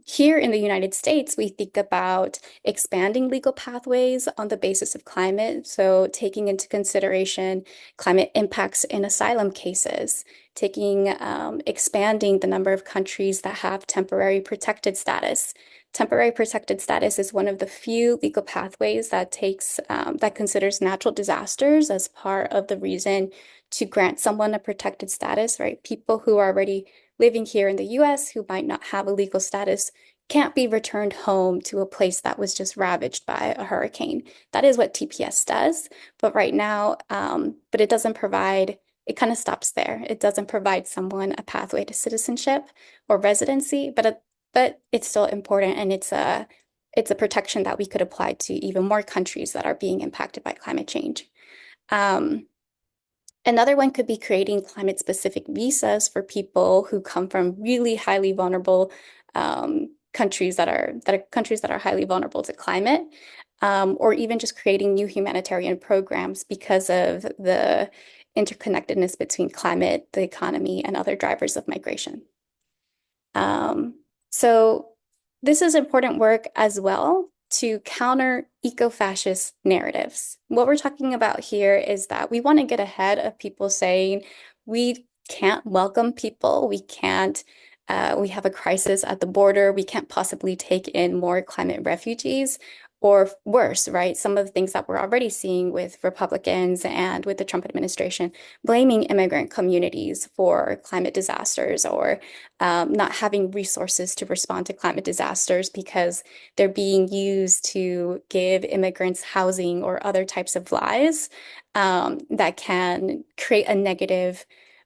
Here in the United States, we think about expanding legal pathways on the basis of climate. So taking into consideration climate impacts in asylum cases, expanding the number of countries that have temporary protected status. Temporary protected status is one of the few legal pathways that considers natural disasters as part of the reason to grant someone a protected status, right? People who are already living here in the US who might not have a legal status can't be returned home to a place that was just ravaged by a hurricane. That is what TPS does. But right now, but it doesn't provide, it kind of stops there. It doesn't provide someone a pathway to citizenship or residency, but it's still important, and it's a protection that we could apply to even more countries that are being impacted by climate change. Another one could be creating climate-specific visas for people who come from really highly vulnerable countries that are highly vulnerable to climate, or even just creating new humanitarian programs because of the interconnectedness between climate, the economy, and other drivers of migration. So this is important work as well to counter eco-fascist narratives. What we're talking about here is that we want to get ahead of people saying we can't welcome people, we have a crisis at the border, we can't possibly take in more climate refugees, or worse, right? Some of the things that we're already seeing with Republicans and with the Trump administration, blaming immigrant communities for climate disasters, or not having resources to respond to climate disasters because they're being used to give immigrants housing or other types of lies that can create a negative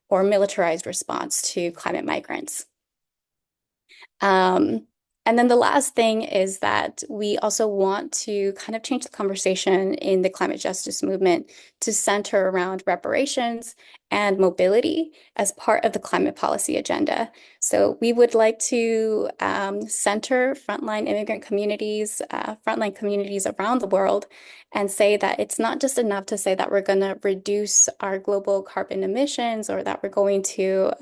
or militarized response to climate migrants. And then the last thing is that we also want to kind of change the conversation in the climate justice movement to center around reparations and mobility as part of the climate policy agenda. So we would like to center frontline immigrant communities, frontline communities around the world, and say that it's not just enough to say that we're going to reduce our global carbon emissions, or that we're going to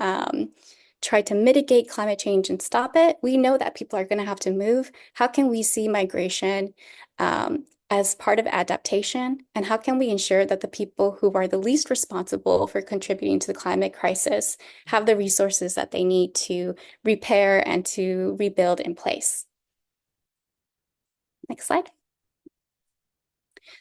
try to mitigate climate change and stop it. We know that people are going to have to move. How can we see migration as part of adaptation? And how can we ensure that the people who are the least responsible for contributing to the climate crisis have the resources that they need to repair and to rebuild in place? Next slide.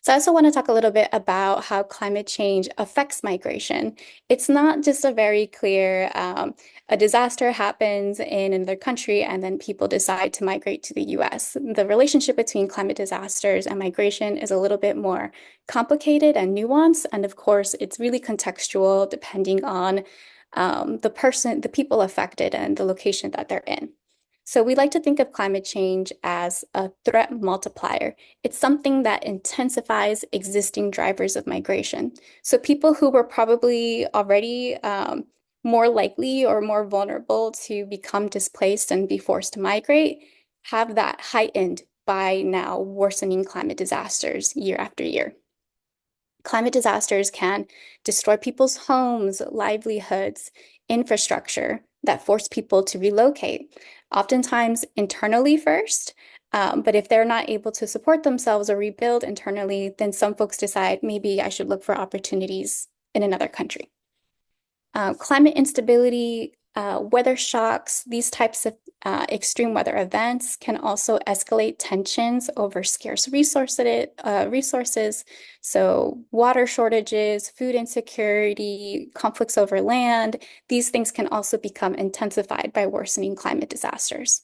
So I also want to talk a little bit about how climate change affects migration. It's not just a very clear, a disaster happens in another country and then people decide to migrate to the US. The relationship between climate disasters and migration is a little bit more complicated and nuanced. And of course, it's really contextual depending on the people affected and the location that they're in. So we like to think of climate change as a threat multiplier. It's something that intensifies existing drivers of migration. So people who were probably already more likely or more vulnerable to become displaced and be forced to migrate have that heightened by now worsening climate disasters year after year. Climate disasters can destroy people's homes, livelihoods, infrastructure that force people to relocate, oftentimes internally first. But if they're not able to support themselves or rebuild internally, then some folks decide maybe I should look for opportunities in another country. Climate instability, weather shocks, these types of extreme weather events can also escalate tensions over scarce resources. So water shortages, food insecurity, conflicts over land, these things can also become intensified by worsening climate disasters.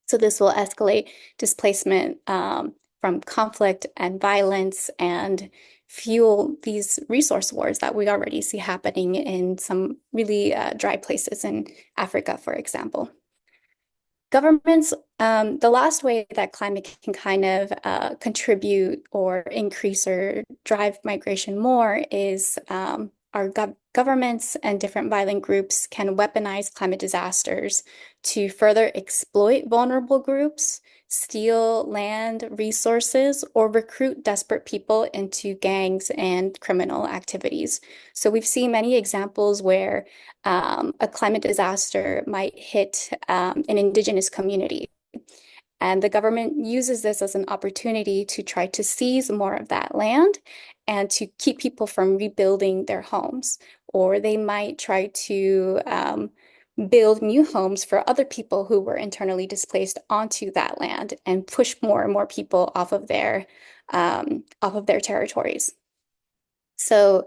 So this will escalate displacement from conflict and violence and fuel these resource wars that we already see happening in some really dry places in Africa, for example. Governments, the last way that climate can kind of contribute or increase or drive migration more is our governments and different violent groups can weaponize climate disasters to further exploit vulnerable groups, steal land resources, or recruit desperate people into gangs and criminal activities. So we've seen many examples where a climate disaster might hit an indigenous community. And the government uses this as an opportunity to try to seize more of that land and to keep people from rebuilding their homes. Or they might try to build new homes for other people who were internally displaced onto that land and push more and more people off of their territories. So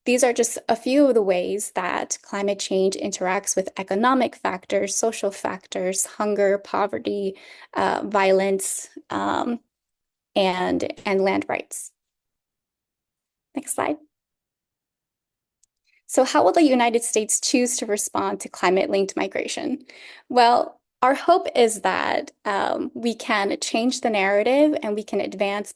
these are just a few of the ways that climate change interacts with economic factors, social factors, hunger, poverty, violence, and land rights. Next slide. So how will the United States choose to respond to climate-linked migration? Well, our hope is that we can change the narrative and we can advance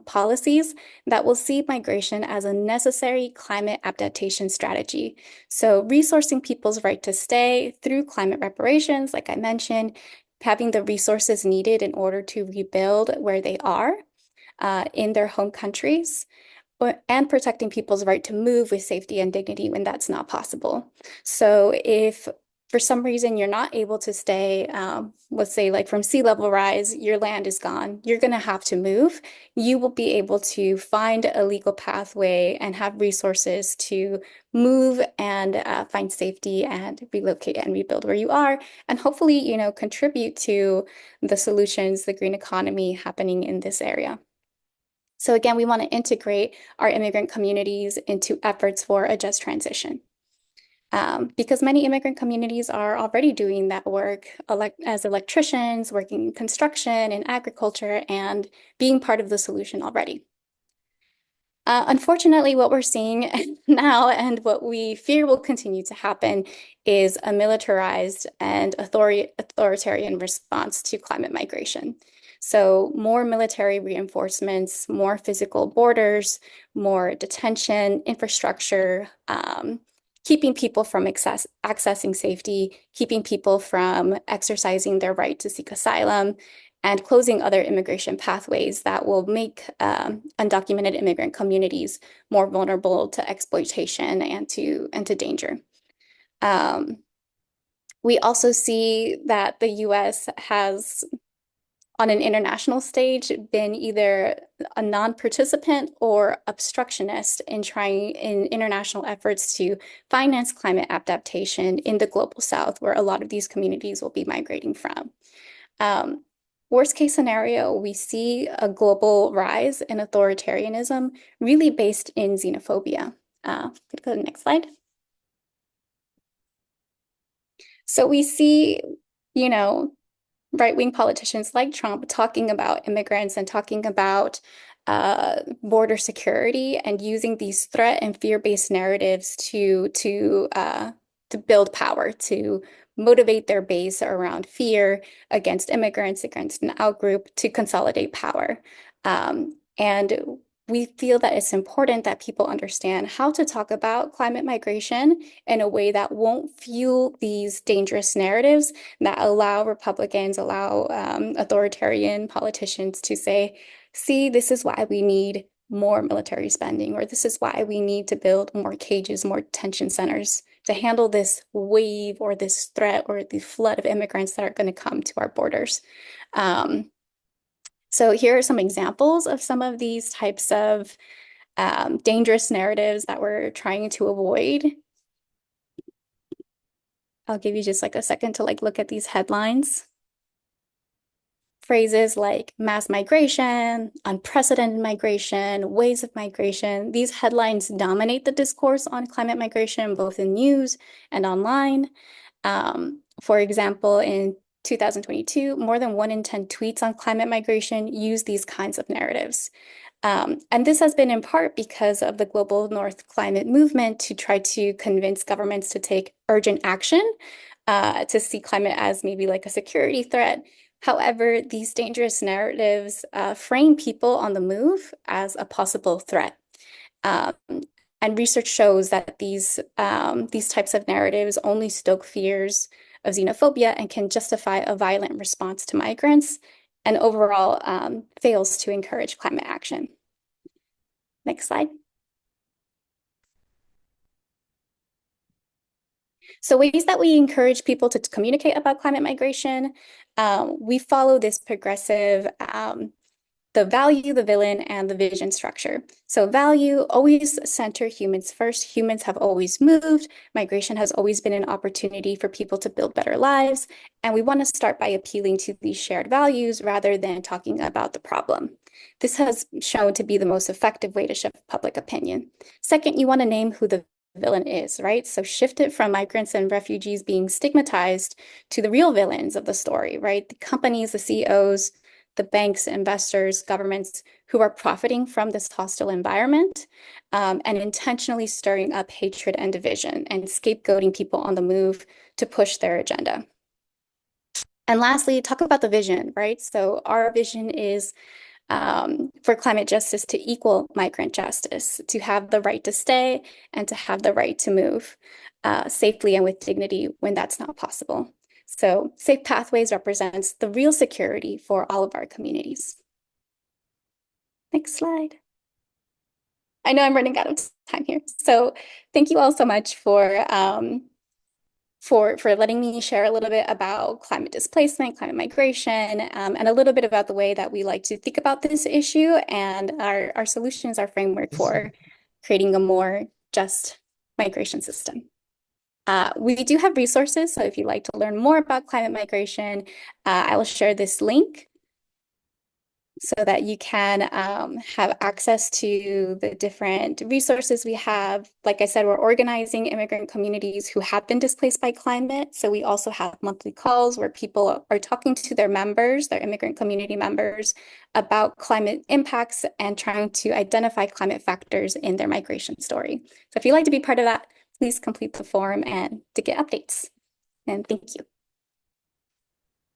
policies that will see migration as a necessary climate adaptation strategy. So resourcing people's right to stay through climate reparations, like I mentioned, having the resources needed in order to rebuild where they are in their home countries, and protecting people's right to move with safety and dignity when that's not possible. So if for some reason you're not able to stay, let's say like from sea level rise, your land is gone, you're going to have to move. You will be able to find a legal pathway and have resources to move and find safety and relocate and rebuild where you are, and hopefully, you know, contribute to the solutions, the green economy happening in this area. So again, we want to integrate our immigrant communities into efforts for a just transition. Because many immigrant communities are already doing that work as electricians, working in construction and agriculture, and being part of the solution already. Unfortunately, what we're seeing now and what we fear will continue to happen is a militarized and authoritarian response to climate migration. So more military reinforcements, more physical borders, more detention, infrastructure, keeping people from accessing safety, keeping people from exercising their right to seek asylum, and closing other immigration pathways that will make undocumented immigrant communities more vulnerable to exploitation and to danger. We also see that the U.S. has on an international stage, been either a non-participant or obstructionist in trying in international efforts to finance climate adaptation in the global south, where a lot of these communities will be migrating from. Worst case scenario, we see a global rise in authoritarianism, really based in xenophobia. Could go to the next slide. So we see, you know, right-wing politicians like Trump talking about immigrants and talking about border security and using these threat and fear-based narratives to build power, to motivate their base around fear against immigrants, against an outgroup, to consolidate power. And we feel that it's important that people understand how to talk about climate migration in a way that won't fuel these dangerous narratives that allow Republicans, allow authoritarian politicians to say, see, this is why we need more military spending, or this is why we need to build more cages, more detention centers to handle this wave or this threat or the flood of immigrants that are going to come to our borders. So here are some examples of some of these types of dangerous narratives that we're trying to avoid. I'll give you just like a second to look at these headlines. Phrases like mass migration, unprecedented migration, waves of migration. These headlines dominate the discourse on climate migration, both in news and online. For example, in 2022, more than 1 in 10 tweets on climate migration use these kinds of narratives. And this has been in part because of the Global North climate movement to try to convince governments to take urgent action, to see climate as maybe like a security threat. However, these dangerous narratives frame people on the move as a possible threat. And research shows that these types of narratives only stoke fears of xenophobia and can justify a violent response to migrants, and overall fails to encourage climate action. Next slide. So ways that we encourage people to communicate about climate migration, we follow this progressive, the value, the villain, and the vision structure. So value, always center humans first. Humans have always moved. Migration has always been an opportunity for people to build better lives. And we want to start by appealing to these shared values rather than talking about the problem. This has shown to be the most effective way to shift public opinion. Second, you want to name who the villain is, right? So shift it from migrants and refugees being stigmatized to the real villains of the story, right? The companies, the CEOs, the banks, investors, governments who are profiting from this hostile environment, and intentionally stirring up hatred and division and scapegoating people on the move to push their agenda. And lastly, talk about the vision, right? So our vision is for climate justice to equal migrant justice, to have the right to stay and to have the right to move safely and with dignity when that's not possible. So Safe Pathways represents the real security for all of our communities. Next slide. I know I'm running out of time here. So thank you all so much for letting me share a little bit about climate displacement, climate migration, and a little bit about the way that we like to think about this issue and our solutions, our framework for creating a more just migration system. We do have resources, so if you'd like to learn more about climate migration, I will share this link so that you can have access to the different resources we have. Like I said, we're organizing immigrant communities who have been displaced by climate. So we also have monthly calls where people are talking to their members, their immigrant community members, about climate impacts and trying to identify climate factors in their migration story. So if you'd like to be part of that, please complete the form and to get updates. And thank you.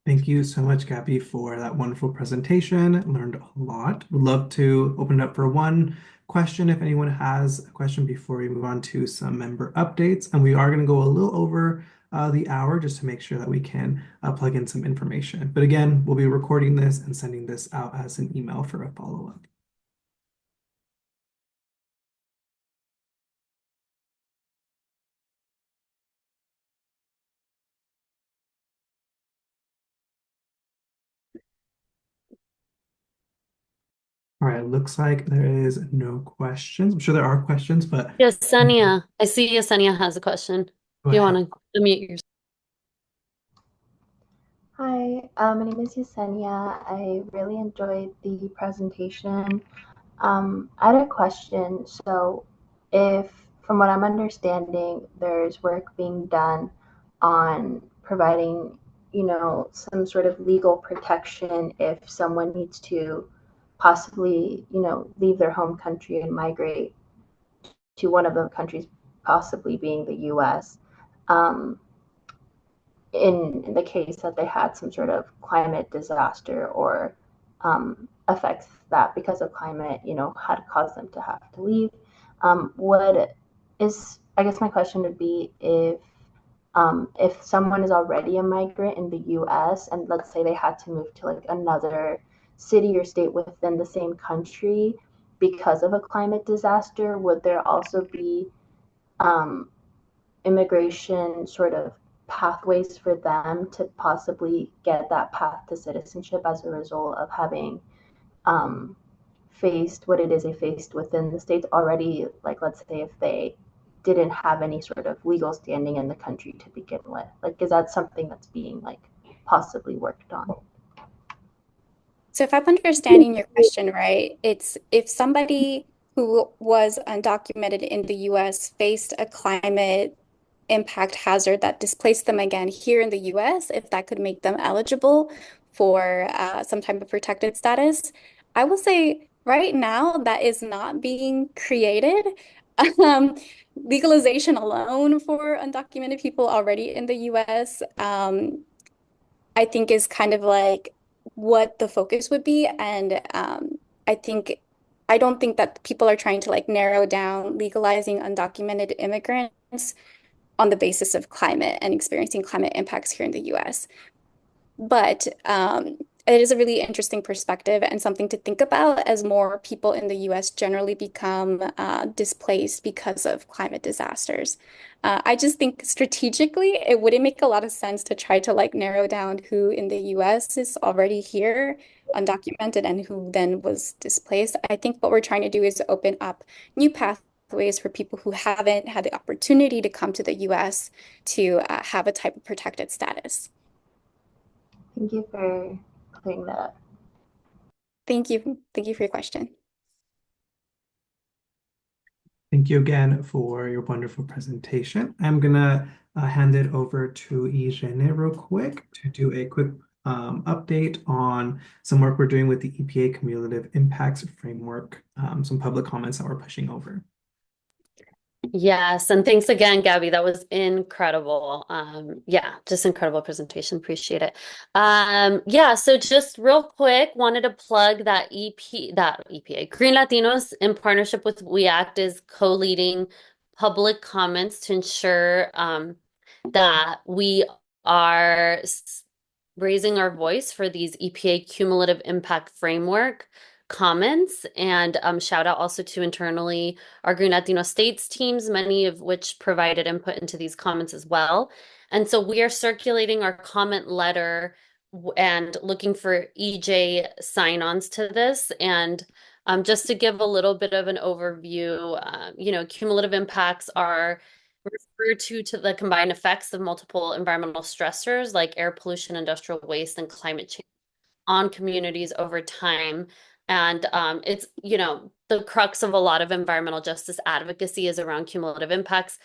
Thank you so much, Gabby, for that wonderful presentation. Learned a lot. Would love to open it up for one question if anyone has a question before we move on to some member updates. And we are going to go a little over the hour just to make sure that we can plug in some information. But again, we'll be recording this and sending this out as an email for a follow-up. All right, looks like there is no questions. I'm sure there are questions, but Yesenia, I see Yesenia has a question. go Do you ahead. want to unmute yourself? Hi, my name is Yesenia. I really enjoyed the presentation. I had a question. So, if, from what I'm understanding, there's work being done on providing, some sort of legal protection if someone needs to possibly, leave their home country and migrate to one of the countries, possibly being the US. Um, in the case that they had some sort of climate disaster or effects that because of climate, had caused them to have to leave. What is, I guess my question would be if someone is already a migrant in the US and let's say they had to move to like another city or state within the same country because of a climate disaster, would there also be um, immigration sort of pathways for them to possibly get that path to citizenship as a result of having um, faced what it is they faced within the states already? Like, let's say if they didn't have any sort of legal standing in the country to begin with, like, is that something that's being like possibly worked on? So if I'm understanding your question right, it's if somebody who was undocumented in the US faced a climate impact hazard that displaced them again here in the US, if that could make them eligible for some type of protected status. I will say right now that is not being created. Legalization alone for undocumented people already in the US, I think is kind of like what the focus would be. And I think I don't think that people are trying to like narrow down legalizing undocumented immigrants on the basis of climate and experiencing climate impacts here in the US. But it is a really interesting perspective and something to think about as more people in the US generally become displaced because of climate disasters. I just think strategically, it wouldn't make a lot of sense to try to like narrow down who in the US is already here, undocumented, and who then was displaced. I think what we're trying to do is open up new pathways for people who haven't had the opportunity to come to the US to have a type of protected status. Thank you for clearing that up. Thank you. Thank you for your question. Thank you again for your wonderful presentation. I'm gonna hand it over to Irene real quick to do a quick update on some work we're doing with the EPA Cumulative Impacts Framework, some public comments that we're pushing over. Yes, and thanks again, Gabby. That was incredible. Yeah, just incredible presentation. Appreciate it. Yeah, so just real quick, wanted to plug that EPA, Green Latinos in partnership with We Act is co-leading public comments to ensure that we are raising our voice for these EPA cumulative impact framework comments. And shout out also to internally our Green Latino States teams, many of which provided input into these comments as well. And so we are circulating our comment letter and looking for EJ sign-ons to this. And just to give a little bit of an overview, cumulative impacts are referred to the combined effects of multiple environmental stressors like air pollution, industrial waste, and climate change on communities over time. And it's, the crux of a lot of environmental justice advocacy is around cumulative impacts.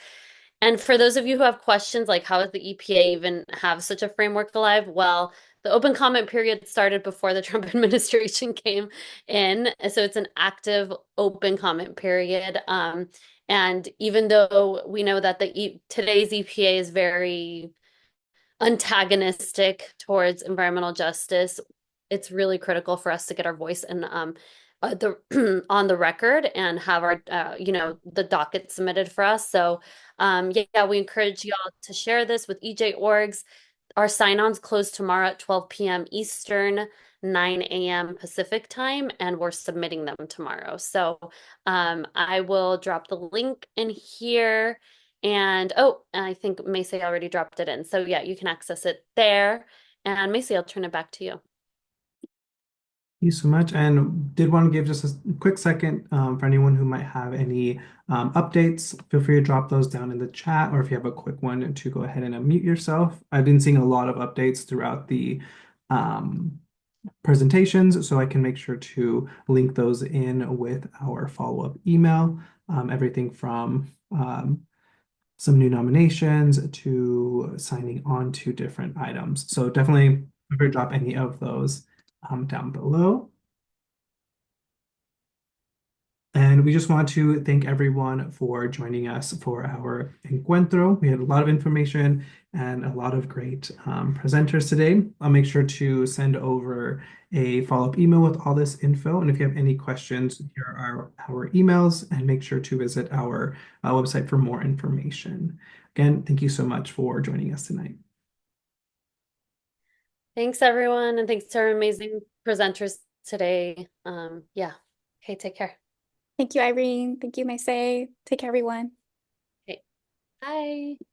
And for those of you who have questions, like how does the EPA even have such a framework alive? Well, the open comment period started before the Trump administration came in. So it's an active open comment period. And even though we know that today's EPA is very antagonistic towards environmental justice, it's really critical for us to get our voice and on the record and have our the docket submitted for us. So yeah, we encourage y'all to share this with EJ orgs. Our sign-ons close tomorrow at 12 p.m. Eastern, 9 a.m. Pacific time, and we're submitting them tomorrow. So I will drop the link in here. And I think Macy already dropped it in. So yeah, you can access it there. And Macy, I'll turn it back to you. you so much. And did want to give just a quick second for anyone who might have any updates. Feel free to drop those down in the chat, or if you have a quick one, to go ahead and unmute yourself. I've been seeing a lot of updates throughout the presentations, so I can make sure to link those in with our follow-up email. Everything from some new nominations to signing on to different items. So definitely feel free to drop any of those down below. And we just want to thank everyone for joining us for our encuentro. We had a lot of information and a lot of great presenters today. I'll make sure to send over a follow-up email with all this info. And if you have any questions, here are our emails, and make sure to visit our website for more information. Again, thank you so much for joining us tonight. Thanks, everyone, and thanks to our amazing presenters today. Yeah. Okay, take care. Thank you, Irene. Thank you, Maysay. Take care, everyone. Okay. Bye.